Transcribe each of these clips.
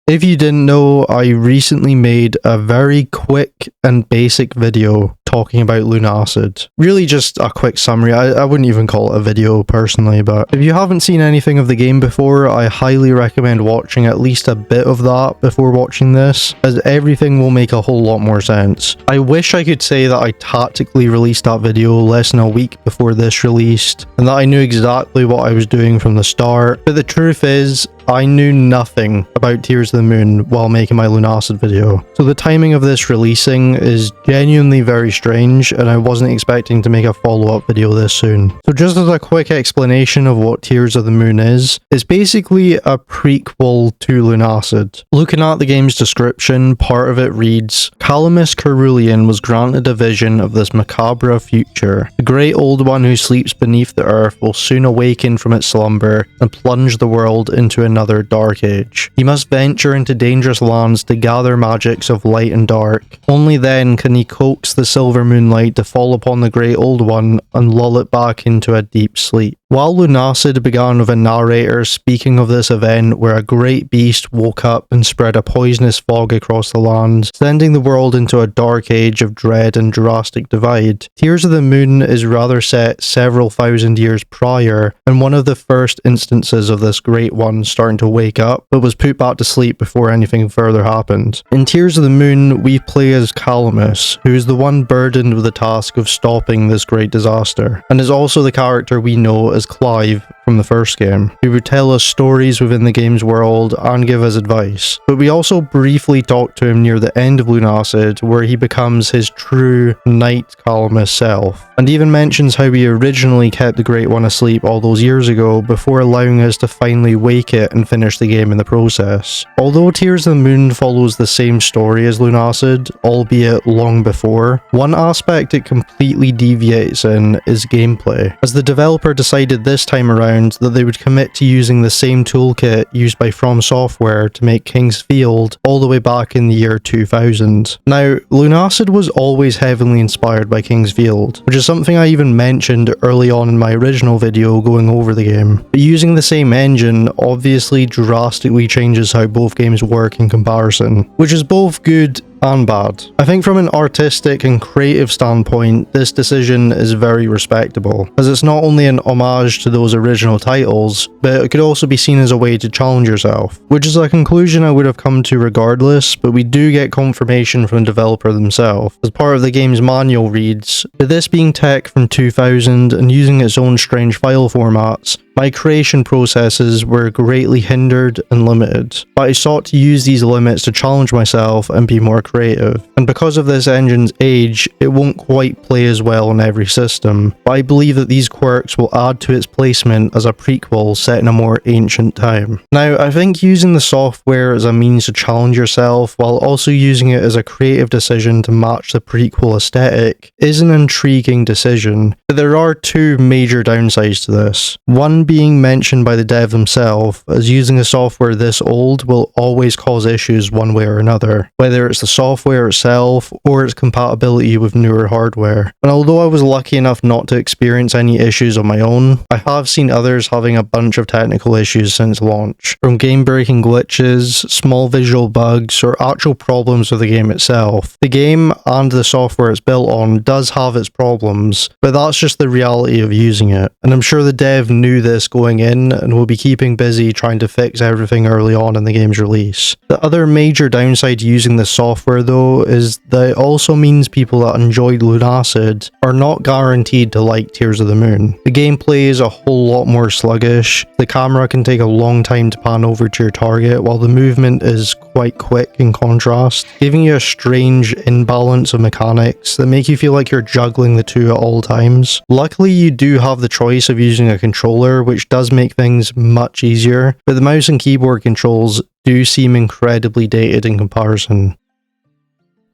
If you didn't know, I recently made a very quick and basic video talking about Lunacid. Really just a quick summary. I wouldn't even call it a video personally, but if you haven't seen anything of the game before, I highly recommend watching at least a bit of that before watching this, as everything will make a whole lot more sense. I wish I could say that I tactically released that video less than a week before this released, and that I knew exactly what I was doing from the start, but the truth is, I knew nothing about Tears of the Moon while making my Lunacid video. So the timing of this releasing is genuinely very strange, and I wasn't expecting to make a follow-up video this soon. So just as a quick explanation of what Tears of the Moon is, it's basically a prequel to Lunacid. Looking at the game's description, part of it reads, Calamus Cerulean was granted a vision of this macabre future. The great old one who sleeps beneath the earth will soon awaken from its slumber and plunge the world into another dark age. He must venture into dangerous lands to gather magics of light and dark. Only then can he coax the silver moonlight to fall upon the great old one and lull it back into a deep sleep. While Lunacid began with a narrator speaking of this event where a great beast woke up and spread a poisonous fog across the land, sending the world into a dark age of dread and drastic divide, Tears of the Moon is rather set several thousand years prior, and one of the first instances of this great one starting to wake up, but was put back to sleep before anything further happened. In Tears of the Moon, we play as Calamus, who is the one burdened with the task of stopping this great disaster, and is also the character we know as Clive from the first game, who would tell us stories within the game's world and give us advice. But we also briefly talk to him near the end of Lunacid, where he becomes his true Knight Calamus self, and even mentions how he originally kept the Great One asleep all those years ago before allowing us to finally wake it and finish the game in the process. Although Tears of the Moon follows the same story as Lunacid, albeit long before, one aspect it completely deviates in is gameplay, as the developer decided this time around that they would commit to using the same toolkit used by From Software to make King's Field all the way back in the year 2000. Now, Lunacid was always heavily inspired by King's Field, which is something I even mentioned early on in my original video going over the game. But using the same engine obviously drastically changes how both games work in comparison, which is both good and bad. I think from an artistic and creative standpoint, this decision is very respectable, as it's not only an homage to those original titles, but it could also be seen as a way to challenge yourself, which is a conclusion I would have come to regardless, but we do get confirmation from the developer themselves. As part of the game's manual reads, with this being tech from 2000 and using its own strange file formats, my creation processes were greatly hindered and limited, but I sought to use these limits to challenge myself and be more creative. And because of this engine's age, it won't quite play as well on every system, but I believe that these quirks will add to its placement as a prequel set in a more ancient time. Now, I think using the software as a means to challenge yourself while also using it as a creative decision to match the prequel aesthetic is an intriguing decision, but there are two major downsides to this. One being mentioned by the dev himself, as using a software this old will always cause issues one way or another, whether it's the software itself or its compatibility with newer hardware. And although I was lucky enough not to experience any issues on my own, I have seen others having a bunch of technical issues since launch, from game-breaking glitches, small visual bugs, or actual problems with the game itself. The game and the software it's built on does have its problems, but that's just the reality of using it, and I'm sure the dev knew this going in and will be keeping busy trying to fix everything early on in the game's release. The other major downside to using this software though is that it also means people that enjoyed Lunacid are not guaranteed to like Tears of the Moon. The gameplay is a whole lot more sluggish, the camera can take a long time to pan over to your target while the movement is quite quick in contrast, giving you a strange imbalance of mechanics that make you feel like you're juggling the two at all times. Luckily you do have the choice of using a controller, which does make things much easier, but the mouse and keyboard controls do seem incredibly dated in comparison.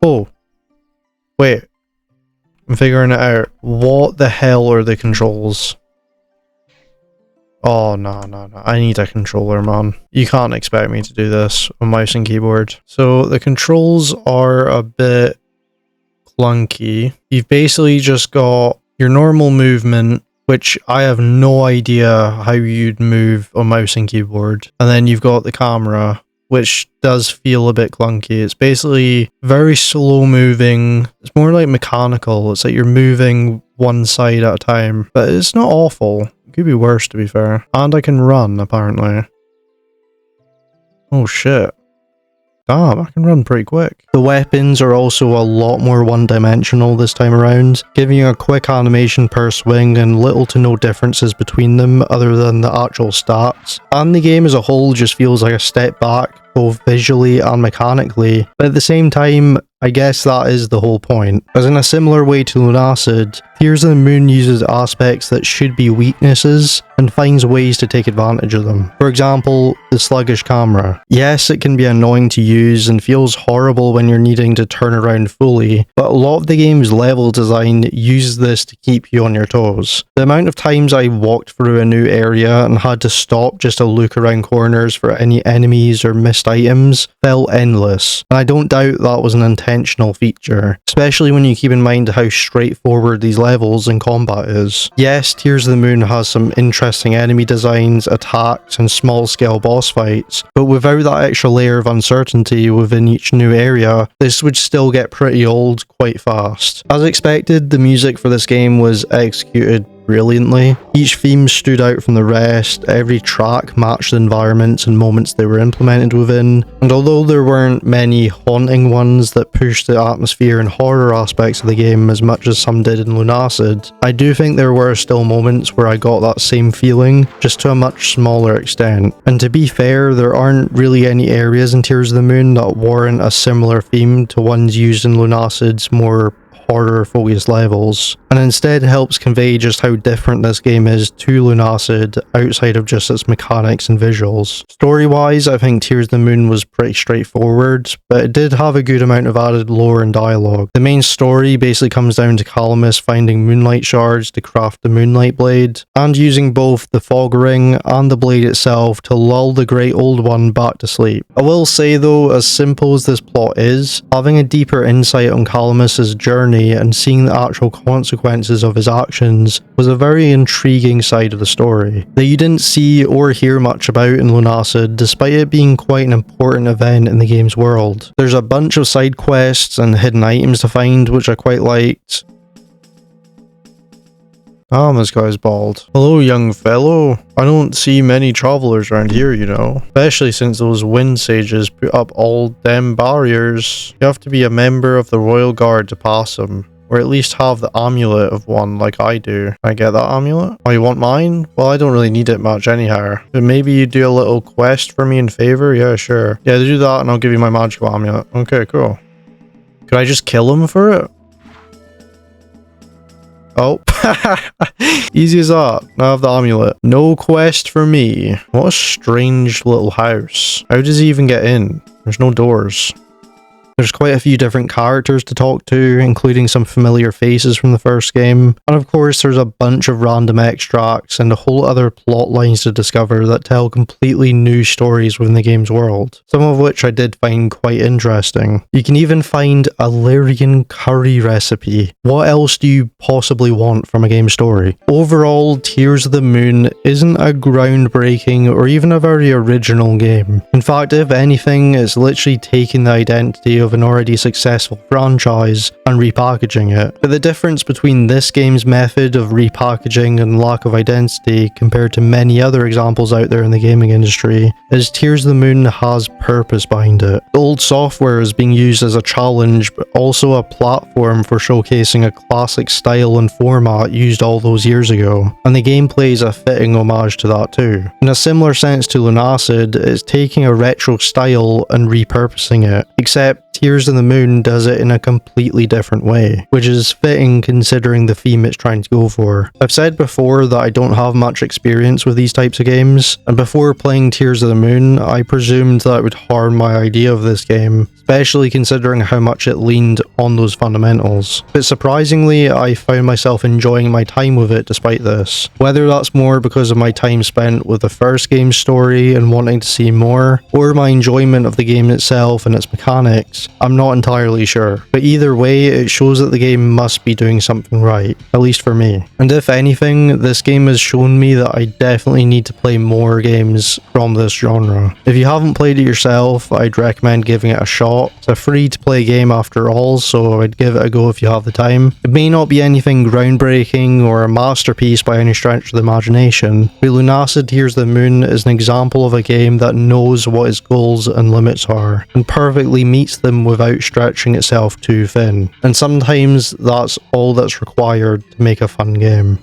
Oh, wait, I'm figuring it out. What the hell are the controls? Oh, no, I need a controller, man. You can't expect me to do this with mouse and keyboard. So the controls are a bit clunky. You've basically just got your normal movement, which I have no idea how you'd move on mouse and keyboard. And then you've got the camera, which does feel a bit clunky. It's basically very slow moving. It's more like mechanical. It's like you're moving one side at a time, but it's not awful. It could be worse, to be fair. And I can run, apparently. Oh shit. Damn, I can run pretty quick. The weapons are also a lot more one-dimensional this time around, giving you a quick animation per swing and little to no differences between them other than the actual stats. And the game as a whole just feels like a step back, both visually and mechanically, but at the same time, I guess that is the whole point. As in a similar way to Lunacid, Tears of the Moon uses aspects that should be weaknesses and finds ways to take advantage of them. For example, the sluggish camera. Yes, it can be annoying to use and feels horrible when you're needing to turn around fully, but a lot of the game's level design uses this to keep you on your toes. The amount of times I walked through a new area and had to stop just to look around corners for any enemies or missed items felt endless, and I don't doubt that was an intentional feature, especially when you keep in mind how straightforward these levels and combat is. Yes, Tears of the Moon has some interesting enemy designs, attacks, and small-scale boss fights, but without that extra layer of uncertainty within each new area, this would still get pretty old quite fast. As expected, the music for this game was executed brilliantly. Each theme stood out from the rest, every track matched the environments and moments they were implemented within, and although there weren't many haunting ones that pushed the atmosphere and horror aspects of the game as much as some did in Lunacid, I do think there were still moments where I got that same feeling, just to a much smaller extent. And to be fair, there aren't really any areas in Tears of the Moon that warrant a similar theme to ones used in Lunacid's more horror-focused levels, and instead helps convey just how different this game is to Lunacid outside of just its mechanics and visuals. Story-wise, I think Tears of the Moon was pretty straightforward, but it did have a good amount of added lore and dialogue. The main story basically comes down to Calamus finding moonlight shards to craft the Moonlight Blade, and using both the fog ring and the blade itself to lull the Great Old One back to sleep. I will say though, as simple as this plot is, having a deeper insight on Calamus's journey and seeing the actual consequences of his actions was a very intriguing side of the story that you didn't see or hear much about in Lunacid, despite it being quite an important event in the game's world. There's a bunch of side quests and hidden items to find, which I quite liked. This guy's bald. Hello, young fellow. I don't see many travelers around here, you know. Especially since those wind sages put up all them barriers. You have to be a member of the Royal Guard to pass them. Or at least have the amulet of one like I do. Can I get that amulet? Oh, you want mine? Well, I don't really need it much anyhow. But maybe you do a little quest for me in favor? Yeah, sure. Yeah, do that and I'll give you my magical amulet. Okay, cool. Could I just kill him for it? Oh, easy as that. Now I have the amulet. No quest for me. What a strange little house. How does he even get in? There's no doors. There's quite a few different characters to talk to, including some familiar faces from the first game. And of course, there's a bunch of random extracts and a whole other plot lines to discover that tell completely new stories within the game's world. Some of which I did find quite interesting. You can even find a Lyrian curry recipe. What else do you possibly want from a game story? Overall, Tears of the Moon isn't a groundbreaking or even a very original game. In fact, if anything, it's literally taking the identity of an already successful franchise and repackaging it. But the difference between this game's method of repackaging and lack of identity compared to many other examples out there in the gaming industry is Tears of the Moon has purpose behind it. The old software is being used as a challenge, but also a platform for showcasing a classic style and format used all those years ago, and the gameplay is a fitting homage to that too. In a similar sense to Lunacid, it's taking a retro style and repurposing it, except Tears of the Moon does it in a completely different way, which is fitting considering the theme it's trying to go for. I've said before that I don't have much experience with these types of games, and before playing Tears of the Moon, I presumed that it would harm my idea of this game, especially considering how much it leaned on those fundamentals. But surprisingly, I found myself enjoying my time with it despite this. Whether that's more because of my time spent with the first game's story and wanting to see more, or my enjoyment of the game itself and its mechanics, this. I'm not entirely sure, but either way, it shows that the game must be doing something right, at least for me. And if anything, this game has shown me that I definitely need to play more games from this genre. If you haven't played it yourself, I'd recommend giving it a shot. It's a free to play game after all, so I'd give it a go if you have the time. It may not be anything groundbreaking or a masterpiece by any stretch of the imagination, but Lunacid Tears the Moon is an example of a game that knows what its goals and limits are, and perfectly meets them without stretching itself too thin. And sometimes that's all that's required to make a fun game.